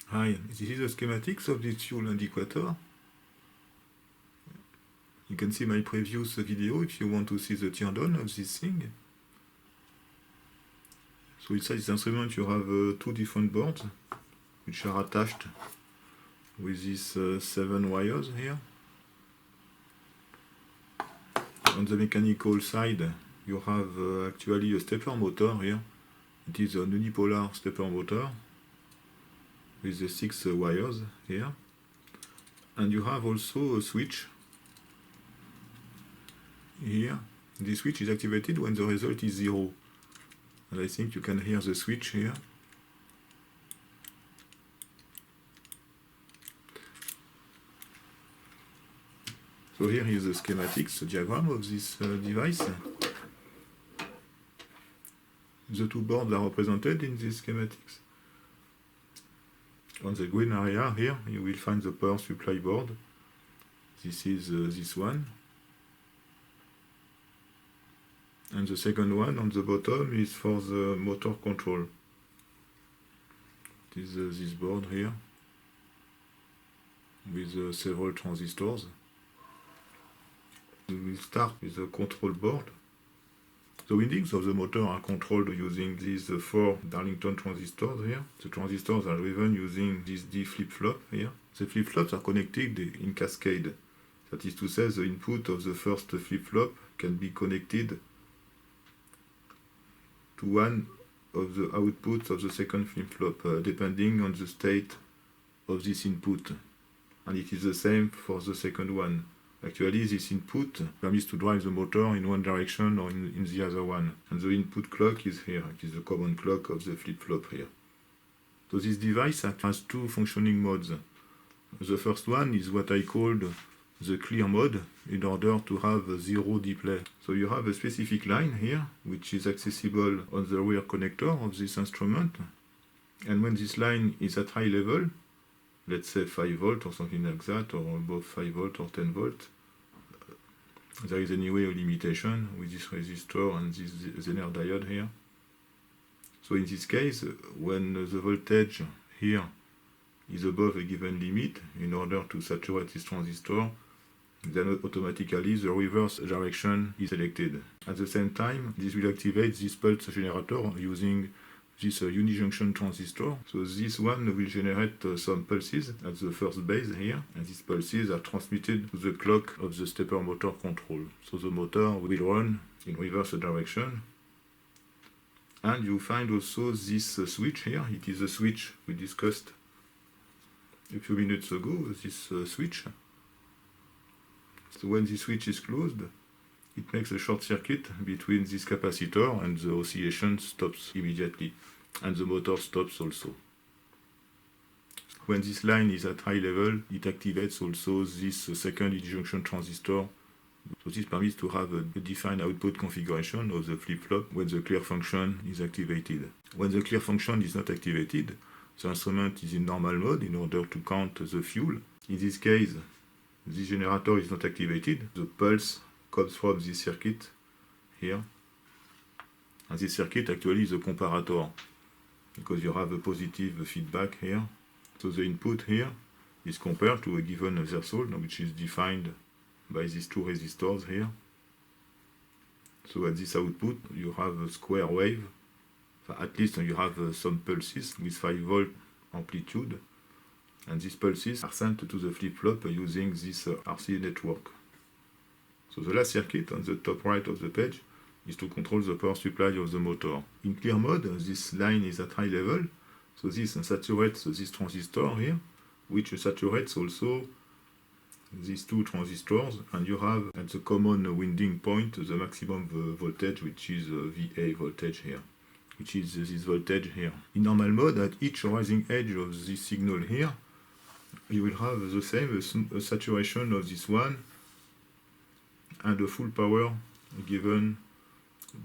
Hi, this is the schematics of this fuel indicator. You can see my previous video if you want to see the turn on of this thing. So inside this instrument you have two different boards which are attached with these 7 wires here. On the mechanical side you have actually a stepper motor here. It is a unipolar stepper motor with the 6 wires here. And you have also a switch here. This switch is activated when the result is 0. And I think you can hear the switch here. So here is the schematics, the diagram of this device. The two boards are represented in this schematics. On the green area here, you will find the power supply board. This is this one. And the second one on the bottom is for the motor control. It is this board here with several transistors. We will start with the control board. The windings of the motor are controlled using these 4 Darlington transistors here. The transistors are driven using this D flip-flop here. The flip-flops are connected in cascade. That is to say, the input of the first flip-flop can be connected to one of the outputs of the second flip-flop, depending on the state of this input. And it is the same for the second one. Actually, this input permits to drive the motor in one direction or in the other one. And the input clock is here. It is the common clock of the flip-flop here. So this device has 2 functioning modes. The first one is what I called the clear mode in order to have a 0 display. So you have a specific line here which is accessible on the rear connector of this instrument. And when this line is at high level, let's say 5 volt or something like that, or above 5 volt or 10 volt, there is anyway a limitation with this resistor and this Zener diode here. So in this case, when the voltage here is above a given limit, in order to saturate this transistor, then automatically the reverse direction is selected. At the same time, this will activate this pulse generator using this unijunction transistor. So this one will generate some pulses at the first base here, and these pulses are transmitted to the clock of the stepper motor control. So the motor will run in reverse direction. And you find also this switch here. It is a switch we discussed a few minutes ago, this switch. So when the switch is closed, it makes a short circuit between this capacitor and the oscillation stops immediately, and the motor stops also. When this line is at high level, it activates also this second junction transistor. So this permits to have a defined output configuration of the flip-flop when the clear function is activated. When the clear function is not activated, the instrument is in normal mode in order to count the fuel. In this case, this generator is not activated. The pulse comes from this circuit here. And this circuit actually is a comparator because you have a positive feedback here. So the input here is compared to a given threshold, which is defined by these 2 resistors here. So at this output you have a square wave. At least you have some pulses with 5 volt amplitude. And these pulses are sent to the flip-flop using this RC network. So the last circuit on the top right of the page is to control the power supply of the motor. In clear mode, this line is at high level, so this saturates this transistor here, which saturates also these 2 transistors, and you have at the common winding point the maximum voltage, which is VA voltage here, which is this voltage here. In normal mode, at each rising edge of this signal here, you will have the same a saturation of this one and a full power given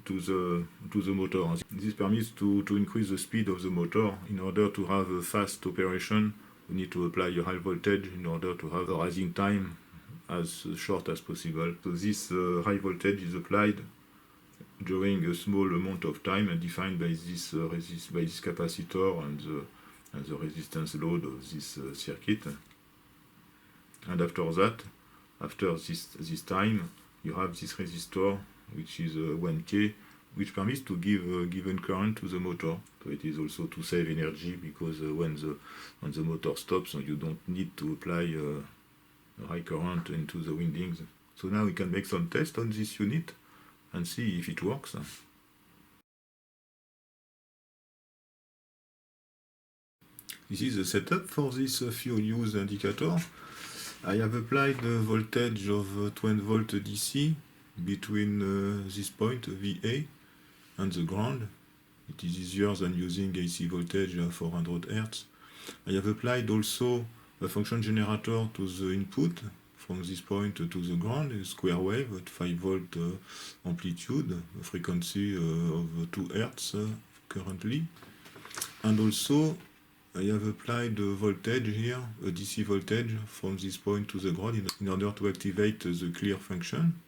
to the motor. This permits to increase the speed of the motor. In order to have a fast operation, we need to apply a high voltage in order to have a rising time as short as possible. So this high voltage is applied during a small amount of time and defined by this capacitor and the resistance load of this circuit. And after that, after this time, you have this resistor, which is 1K, which permits to give a given current to the motor. So it is also to save energy, because when the motor stops, you don't need to apply a high current into the windings. So now we can make some tests on this unit and see if it works. This is the setup for this fuel use indicator. I have applied the voltage of 12 volt DC between this point, VA, and the ground. It is easier than using AC voltage 400 Hz. I have applied also a function generator to the input from this point to the ground, a square wave at 5 volt amplitude, a frequency of 2 Hz currently. And also I have applied a voltage here, a DC voltage from this point to the ground in order to activate the clear function.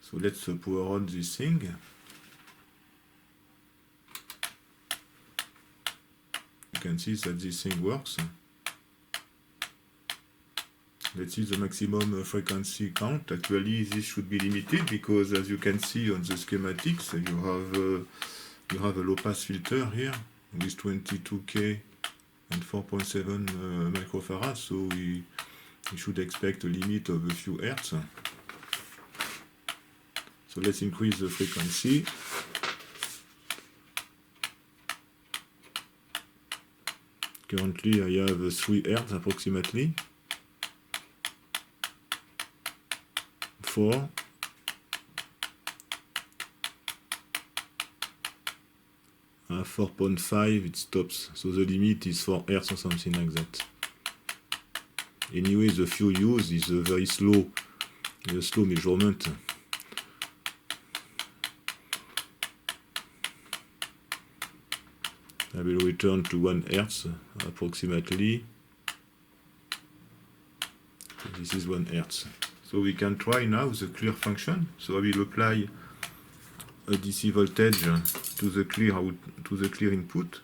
So let's power on this thing. You can see that this thing works. Let's see the maximum frequency count. Actually, this should be limited because, as you can see on the schematics, you have a low-pass filter here with 22K and 4.7 microfarads. So we should expect a limit of a few hertz. So let's increase the frequency. Currently, I have 3 hertz approximately. 4. At 4.5 it stops, so the limit is 4 Hz or something like that. Anyway, the fuel use is a very slow measurement. I will return to 1 Hz approximately. So this is 1 Hz. So we can try now the clear function. So I will apply a DC voltage to the clear input.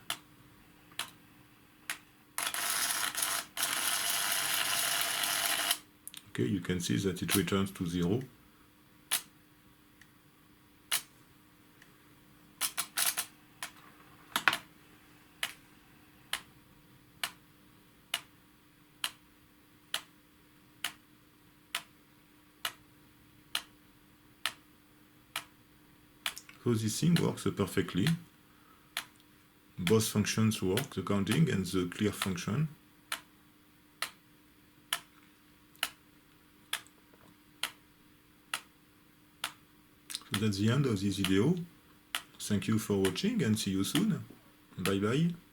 Okay, you can see that it returns to 0. So this thing works perfectly. Both functions work, the counting and the clear function. So that's the end of this video. Thank you for watching and see you soon. Bye bye.